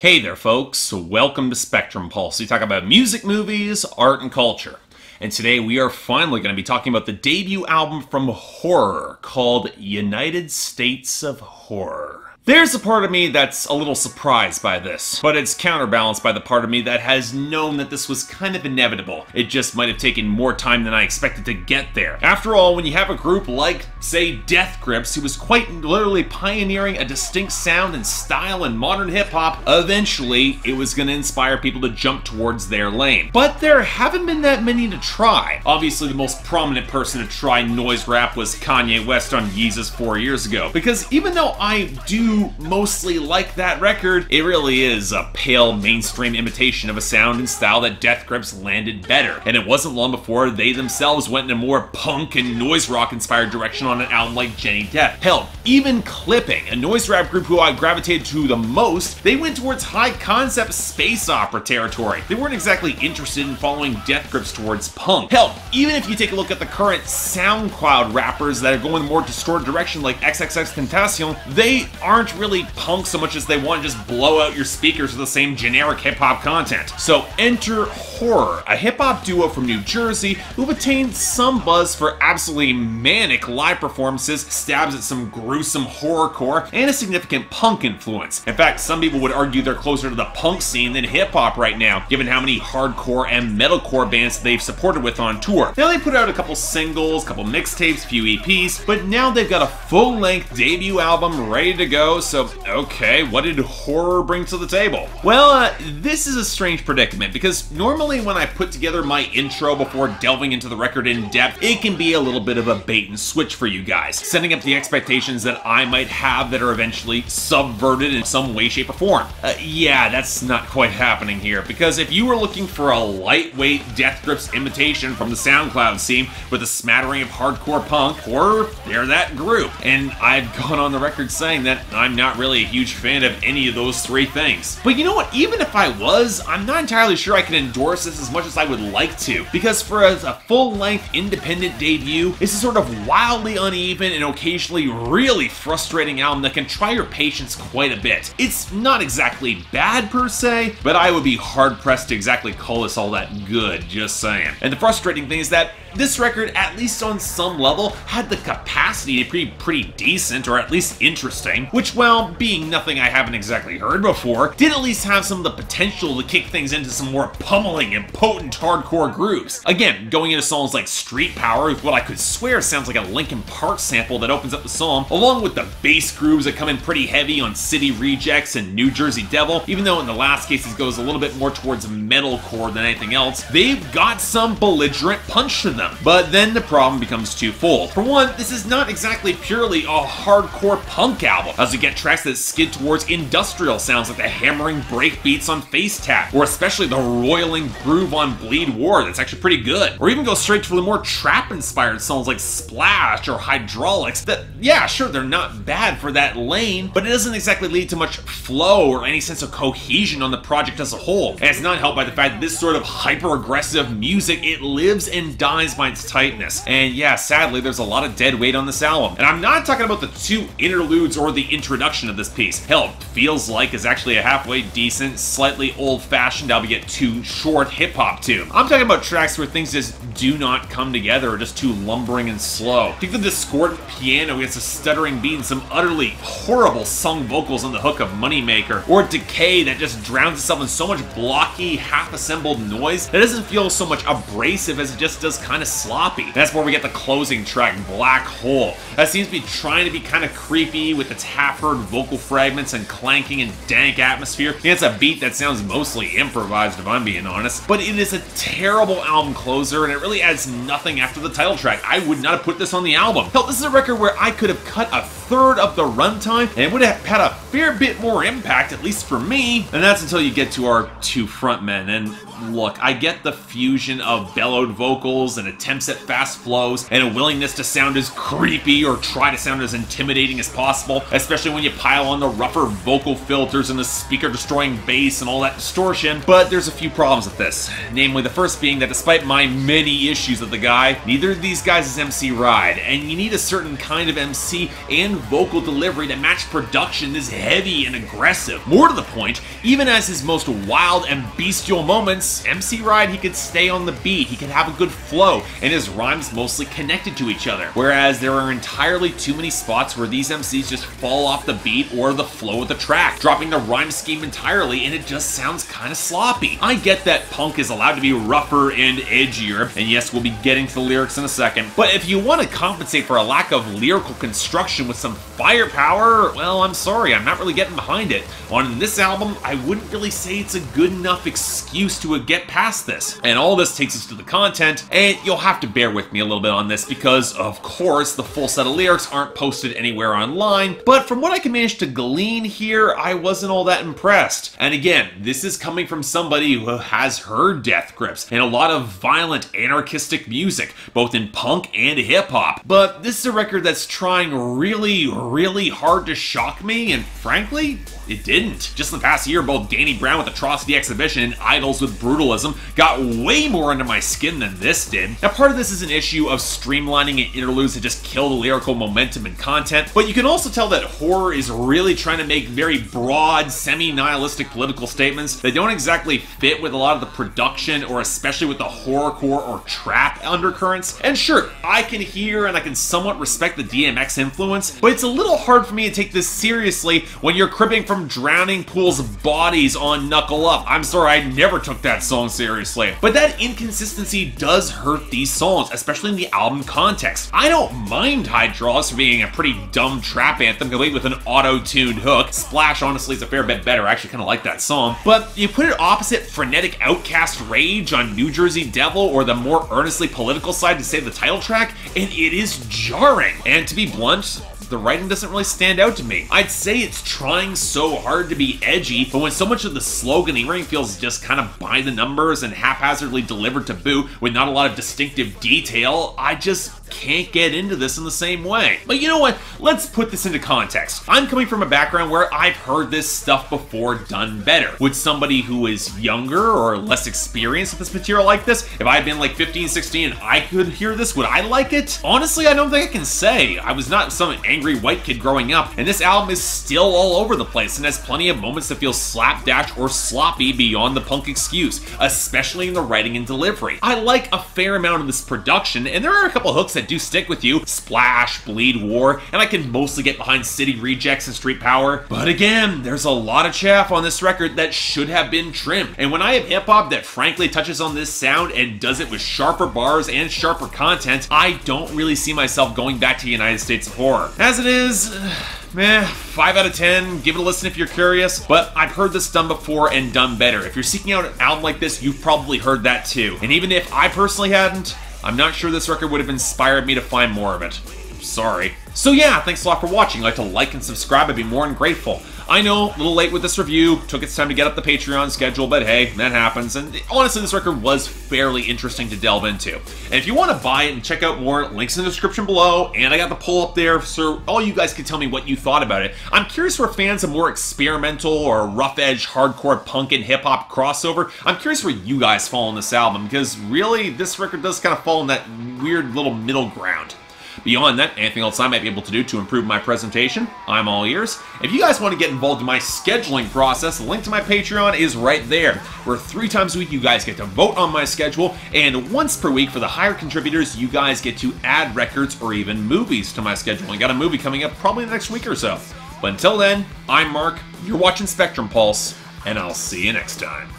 Hey there, folks. Welcome to Spectrum Pulse. We talk about music, movies, art, and culture. And today we are finally going to be talking about the debut album from horror called United States of Horror. There's a part of me that's a little surprised by this, but it's counterbalanced by the part of me that has known that this was kind of inevitable. It just might have taken more time than I expected to get there. After all, when you have a group like, say, Death Grips, who was quite literally pioneering a distinct sound and style in modern hip-hop, eventually it was going to inspire people to jump towards their lane. But there haven't been that many to try. Obviously, the most prominent person to try noise rap was Kanye West on Yeezus 4 years ago, because even though I do mostly like that record, it really is a pale mainstream imitation of a sound and style that Death Grips landed better. And it wasn't long before they themselves went in a more punk and noise rock inspired direction on an album like Jenny Death. Hell, even Clipping, a noise rap group who I gravitated to the most, they went towards high concept space opera territory. They weren't exactly interested in following Death Grips towards punk. Hell, even if you take a look at the current SoundCloud rappers that are going a more distorted direction like XXXTentacion, they aren't really punk so much as they want to just blow out your speakers with the same generic hip-hop content. So enter Horror, a hip-hop duo from New Jersey who've attained some buzz for absolutely manic live performances, stabs at some gruesome horrorcore, and a significant punk influence. In fact, some people would argue they're closer to the punk scene than hip-hop right now, given how many hardcore and metalcore bands they've supported with on tour. Now they put out a couple singles, couple mixtapes, few EPs, but now they've got a full-length debut album ready to go. So, okay, what did Horror bring to the table? Well, this is a strange predicament, because normally when I put together my intro before delving into the record in depth, it can be a little bit of a bait and switch for you guys, setting up the expectations that I might have that are eventually subverted in some way, shape, or form. Yeah, that's not quite happening here, because if you were looking for a lightweight Death Grips imitation from the SoundCloud scene with a smattering of hardcore punk, Horror, they're that group. And I've gone on the record saying that I'm not really a huge fan of any of those three things. But you know what, even if I was, I'm not entirely sure I can endorse this as much as I would like to, because for a full-length independent debut, it's a sort of wildly uneven and occasionally really frustrating album that can try your patience quite a bit. It's not exactly bad per se, but I would be hard-pressed to exactly call this all that good, just saying. And the frustrating thing is that this record, at least on some level, had the capacity to be pretty decent, or at least interesting, which, well, being nothing I haven't exactly heard before, did at least have some of the potential to kick things into some more pummeling and potent hardcore grooves. Again, going into songs like Street Power with what I could swear sounds like a Linkin Park sample that opens up the song, along with the bass grooves that come in pretty heavy on City Rejects and New Jersey Devil, even though in the last case it goes a little bit more towards metalcore than anything else, they've got some belligerent punch to them. But then the problem becomes twofold. For one, this is not exactly purely a hardcore punk album, as we get tracks that skid towards industrial sounds like the hammering break beats on Face Tap, or especially the roiling groove on Bleed War that's actually pretty good. Or even go straight to the more trap-inspired songs like Splash or Hydraulics that, yeah, sure, they're not bad for that lane, but it doesn't exactly lead to much flow or any sense of cohesion on the project as a whole. And it's not helped by the fact that this sort of hyper-aggressive music, it lives and dies by its tightness. And yeah, sadly, there's a lot of dead weight on this album. And I'm not talking about the two interludes or the introduction of this piece. Hell, Feels Like is actually a halfway decent, slightly old-fashioned, albeit too short hip-hop tune. I'm talking about tracks where things just do not come together or just too lumbering and slow. Take the discordant piano against a stuttering beat and some utterly horrible sung vocals on the hook of Moneymaker, or Decay that just drowns itself in so much blocky, half-assembled noise that doesn't feel so much abrasive as it just does kind of sloppy. That's where we get the closing track, Black Hole. That seems to be trying to be kind of creepy with its half-heard vocal fragments and clanking and dank atmosphere. It's a beat that sounds mostly improvised, if I'm being honest, but it is a terrible album closer, and it really adds nothing after the title track. I would not have put this on the album. Hell, this is a record where I could have cut a third of the runtime, and it would have had a fair bit more impact, at least for me. And that's until you get to our two frontmen. And look, I get the fusion of bellowed vocals and attempts at fast flows and a willingness to sound as creepy or try to sound as intimidating as possible, especially when you pile on the rougher vocal filters and the speaker-destroying bass and all that distortion. But there's a few problems with this. Namely, the first being that despite my many issues with the guy, neither of these guys is MC Ride, and you need a certain kind of MC and vocal delivery to match production as heavy and aggressive. More to the point, even as his most wild and bestial moments, MC Ride, he could stay on the beat, he could have a good flow, and his rhymes mostly connected to each other. Whereas there are entirely too many spots where these MCs just fall off the beat or the flow of the track, dropping the rhyme scheme entirely, and it just sounds kind of sloppy. I get that punk is allowed to be rougher and edgier, and yes, we'll be getting to the lyrics in a second, but if you want to compensate for a lack of lyrical construction with some firepower, well, I'm sorry, I'm not really getting behind it. On this album, I wouldn't really say it's a good enough excuse to get past this. And all this takes us to the content, and you'll have to bear with me a little bit on this because, of course, the full set of lyrics aren't posted anywhere online, but from what I can manage to glean here, I wasn't all that impressed. And again, this is coming from somebody who has heard Death Grips and a lot of violent, anarchistic music, both in punk and hip-hop. But this is a record that's trying really hard to shock me, and frankly, it didn't. Just in the past year, both Danny Brown with Atrocity Exhibition and Idols with Brutalism got way more under my skin than this did. Now, part of this is an issue of streamlining and interludes that just kill the lyrical momentum and content, but you can also tell that Horror is really trying to make very broad, semi-nihilistic political statements that don't exactly fit with a lot of the production, or especially with the horrorcore or trap undercurrents. And sure, I can hear and I can somewhat respect the DMX influence, but it's a little hard for me to take this seriously when you're cribbing from Drowning Pool's Bodies on Knuckle Up. I'm sorry, I never took that song seriously. But that inconsistency does hurt these songs, especially in the album context. I don't mind Hydraulics for being a pretty dumb trap anthem complete with an auto-tuned hook. Splash honestly is a fair bit better, I actually kind of like that song. But you put it opposite frenetic Outcast Rage on New Jersey Devil or the more earnestly political side to say the title track, and it is jarring. And to be blunt, the writing doesn't really stand out to me. I'd say it's trying so hard to be edgy, but when so much of the sloganeering feels just kind of by the numbers and haphazardly delivered to boot with not a lot of distinctive detail, I just can't get into this in the same way. But you know what? Let's put this into context. I'm coming from a background where I've heard this stuff before done better. Would somebody who is younger or less experienced with this material like this, if I had been like 15, 16 and I could hear this, would I like it? Honestly, I don't think I can say. I was not some angry white kid growing up, and this album is still all over the place and has plenty of moments that feel slapdash or sloppy beyond the punk excuse, especially in the writing and delivery. I like a fair amount of this production, and there are a couple hooks that do stick with you, Splash, Bleed War, and I can mostly get behind City Rejects and Street Power. But again, there's a lot of chaff on this record that should have been trimmed. And when I have hip-hop that frankly touches on this sound and does it with sharper bars and sharper content, I don't really see myself going back to United States of Horror. As it is, meh, 5 out of 10, give it a listen if you're curious, but I've heard this done before and done better. If you're seeking out an album like this, you've probably heard that too. And even if I personally hadn't, I'm not sure this record would have inspired me to find more of it. I'm sorry. So yeah, thanks a lot for watching. If you'd like to like and subscribe, I'd be more than grateful. I know, a little late with this review, took its time to get up the Patreon schedule, but hey, that happens, and honestly, this record was fairly interesting to delve into. And if you want to buy it and check out more, links in the description below, and I got the poll up there, so all you guys can tell me what you thought about it. I'm curious for fans of more experimental or rough-edge hardcore punk and hip-hop crossover. I'm curious where you guys fall on this album, because really, this record does kind of fall in that weird little middle ground. Beyond that, anything else I might be able to do to improve my presentation, I'm all ears. If you guys want to get involved in my scheduling process, the link to my Patreon is right there, where 3 times a week you guys get to vote on my schedule, and once per week for the higher contributors, you guys get to add records or even movies to my schedule. I got a movie coming up probably the next week or so. But until then, I'm Mark, you're watching Spectrum Pulse, and I'll see you next time.